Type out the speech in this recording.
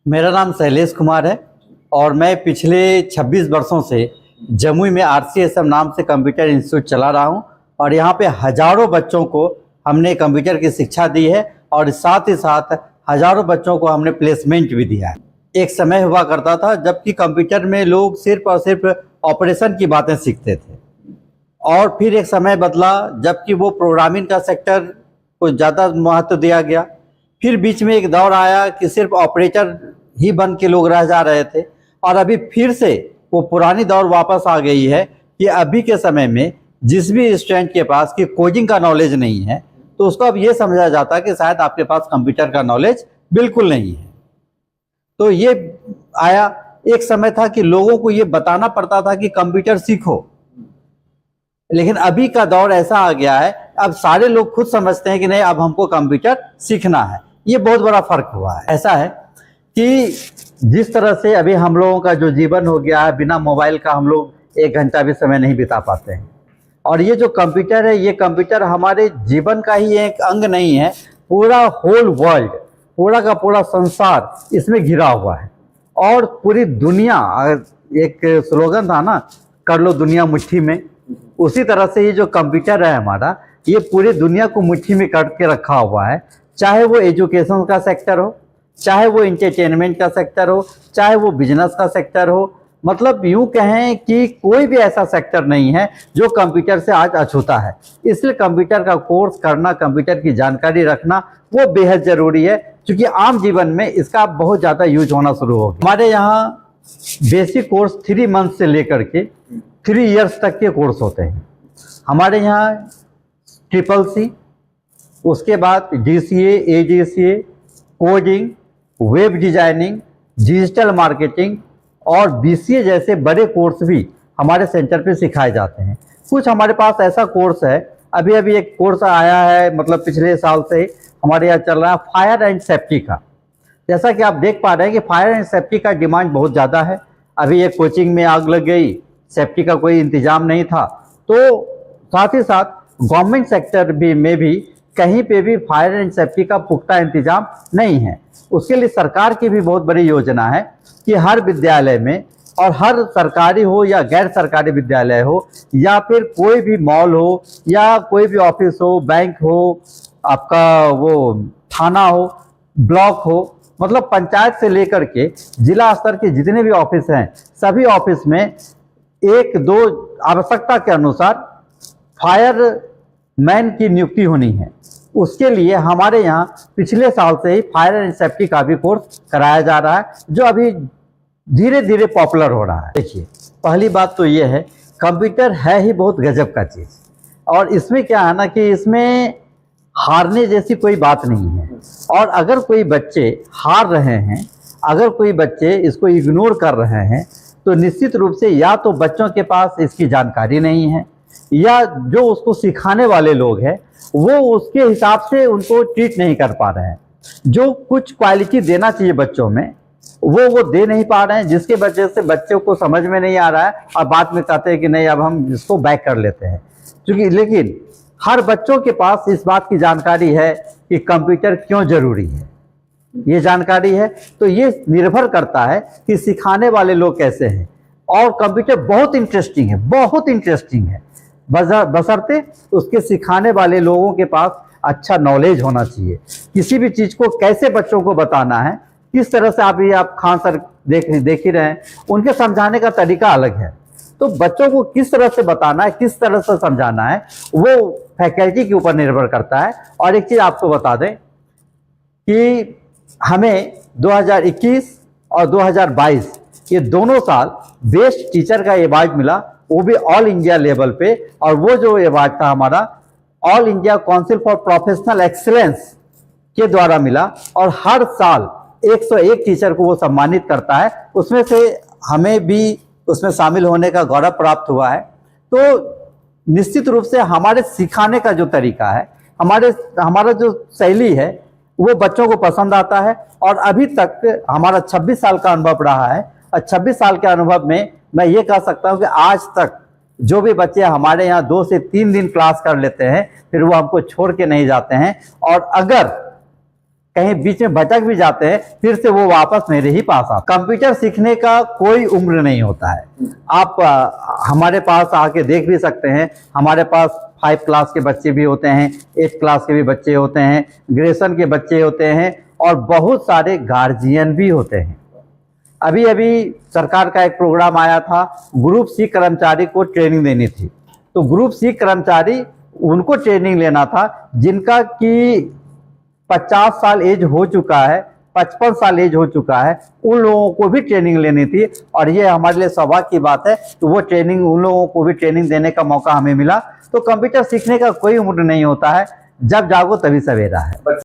मेरा नाम शैलेश कुमार है और मैं पिछले 26 वर्षों से जमुई में RCSM नाम से कंप्यूटर इंस्टीट्यूट चला रहा हूं और यहां पे हज़ारों बच्चों को हमने कंप्यूटर की शिक्षा दी है और साथ ही साथ हज़ारों बच्चों को हमने प्लेसमेंट भी दिया है। एक समय हुआ करता था जबकि कंप्यूटर में लोग सिर्फ और सिर्फ ऑपरेशन की बातें सीखते थे और फिर एक समय बदला जबकि वो प्रोग्रामिंग का सेक्टर को ज़्यादा महत्व दिया गया। फिर बीच में एक दौर आया कि सिर्फ ऑपरेटर ही बन के लोग रह जा रहे थे और अभी फिर से वो पुरानी दौर वापस आ गई है कि अभी के समय में जिस भी स्टूडेंट के पास कि कोडिंग का नॉलेज नहीं है तो उसको अब ये समझा जाता है कि शायद आपके पास कंप्यूटर का नॉलेज बिल्कुल नहीं है। तो ये आया, एक समय था कि लोगों को ये बताना पड़ता था कि कंप्यूटर सीखो, लेकिन अभी का दौर ऐसा आ गया है अब सारे लोग खुद समझते हैं कि नहीं अब हमको कंप्यूटर सीखना है। ये बहुत बड़ा फर्क हुआ है। ऐसा है कि जिस तरह से अभी हम लोगों का जो जीवन हो गया है, बिना मोबाइल का हम लोग एक घंटा भी समय नहीं बिता पाते हैं और ये जो कंप्यूटर है, ये कंप्यूटर हमारे जीवन का ही एक अंग नहीं है, पूरा होल वर्ल्ड, पूरा का पूरा संसार इसमें घिरा हुआ है और पूरी दुनिया, एक स्लोगन था ना, कर लो दुनिया मुट्ठी में, उसी तरह से ये जो कंप्यूटर है हमारा, ये पूरी दुनिया को मुट्ठी में करके रखा हुआ है। चाहे वो एजुकेशन का सेक्टर हो, चाहे वो इंटरटेनमेंट का सेक्टर हो, चाहे वो बिजनेस का सेक्टर हो, मतलब यूं कहें कि कोई भी ऐसा सेक्टर नहीं है जो कंप्यूटर से आज अछूता है। इसलिए कंप्यूटर का कोर्स करना, कंप्यूटर की जानकारी रखना वो बेहद ज़रूरी है क्योंकि आम जीवन में इसका बहुत ज़्यादा यूज होना शुरू हो गया। हमारे यहाँ बेसिक कोर्स 3 मंथ से लेकर के 3 इयर्स तक के कोर्स होते हैं। हमारे यहाँ CCC, उसके बाद DCA, AGCA, coding, web designing, digital marketing और BCA जैसे बड़े कोर्स भी हमारे सेंटर पे सिखाए जाते हैं। कुछ हमारे पास ऐसा कोर्स है, अभी एक कोर्स आया है, मतलब पिछले साल से हमारे यहाँ चल रहा है फायर एंड सेफ्टी का। जैसा कि आप देख पा रहे हैं कि फायर एंड सेफ्टी का डिमांड बहुत ज़्यादा है। अभी एक कोचिंग में आग लग गई, सेफ्टी का कोई इंतजाम नहीं था, तो साथ ही साथ गवर्नमेंट सेक्टर में भी कहीं पे भी फायर एंड सेफ्टी का पुख्ता इंतजाम नहीं है। उसके लिए सरकार की भी बहुत बड़ी योजना है कि हर विद्यालय में, और हर सरकारी हो या गैर सरकारी विद्यालय हो या फिर कोई भी मॉल हो या कोई भी ऑफिस हो, बैंक हो, आपका वो थाना हो, ब्लॉक हो, मतलब पंचायत से लेकर के जिला स्तर के जितने भी ऑफिस हैं, सभी ऑफिस में 1-2 आवश्यकता के अनुसार फायर मैन की नियुक्ति होनी है। उसके लिए हमारे यहाँ पिछले साल से ही फायर एंड सेफ्टी का भी कोर्स कराया जा रहा है, जो अभी धीरे धीरे पॉपुलर हो रहा है। देखिए, पहली बात तो ये है, कंप्यूटर है ही बहुत गजब का चीज़, और इसमें क्या है ना कि इसमें हारने जैसी कोई बात नहीं है। और अगर कोई बच्चे हार रहे हैं, अगर कोई बच्चे इसको इग्नोर कर रहे हैं, तो निश्चित रूप से या तो बच्चों के पास इसकी जानकारी नहीं है, या जो उसको सिखाने वाले लोग हैं वो उसके हिसाब से उनको ट्रीट नहीं कर पा रहे हैं। जो कुछ क्वालिटी देना चाहिए बच्चों में वो दे नहीं पा रहे हैं, जिसके वजह से बच्चों को समझ में नहीं आ रहा है और बाद में कहते हैं कि नहीं अब हम इसको बैक कर लेते हैं। क्योंकि लेकिन हर बच्चों के पास इस बात की जानकारी है कि कंप्यूटर क्यों ज़रूरी है, ये जानकारी है। तो ये निर्भर करता है कि सिखाने वाले लोग कैसे हैं। और कंप्यूटर बहुत इंटरेस्टिंग है, बहुत इंटरेस्टिंग है, बशर्ते उसके सिखाने वाले लोगों के पास अच्छा नॉलेज होना चाहिए। किसी भी चीज़ को कैसे बच्चों को बताना है, किस तरह से आप खान सर देख ही रहे हैं, उनके समझाने का तरीका अलग है। तो बच्चों को किस तरह से बताना है, किस तरह से समझाना है, वो फैकल्टी के ऊपर निर्भर करता है। और एक चीज़ आपको बता दें कि हमें 2021 और 2022 ये दोनों साल बेस्ट टीचर का अवार्ड मिला, वो भी ऑल इंडिया लेवल पे। और वो जो अवार्ड था हमारा all India council for professional excellence के द्वारा मिला। और हर साल 101 टीचर को वो सम्मानित करता है, उसमें से हमें भी उसमें शामिल होने का गौरव प्राप्त हुआ है। तो निश्चित रूप से हमारे सिखाने का जो तरीका है, हमारा जो शैली है, वो बच्चों को पसंद आता है। और अभी तक हमारा 26 साल का अनुभव रहा है, और 26 साल के अनुभव में मैं ये कह सकता हूँ कि आज तक जो भी बच्चे हमारे यहाँ 2 से 3 दिन क्लास कर लेते हैं, फिर वो हमको छोड़ के नहीं जाते हैं, और अगर कहीं बीच में भटक भी जाते हैं, फिर से वो वापस मेरे ही पास आते। कंप्यूटर सीखने का कोई उम्र नहीं होता है। आप हमारे पास आके देख भी सकते हैं, हमारे पास 5 क्लास के बच्चे भी होते हैं, 8 क्लास के भी बच्चे होते हैं, ग्रेजुएशन के बच्चे होते हैं, और बहुत सारे गार्जियन भी होते हैं। अभी अभी सरकार का एक प्रोग्राम आया था, ग्रुप सी कर्मचारी को ट्रेनिंग देनी थी। तो ग्रुप सी कर्मचारी उनको ट्रेनिंग लेना था जिनका कि 50 साल एज हो चुका है, 55 साल एज हो चुका है, उन लोगों को भी ट्रेनिंग लेनी थी। और ये हमारे लिए सौभाग्य की बात है कि वो ट्रेनिंग, उन लोगों को भी ट्रेनिंग देने का मौका हमें मिला। तो कंप्यूटर सीखने का कोई उम्र नहीं होता है, जब जागो तभी सवेरा है।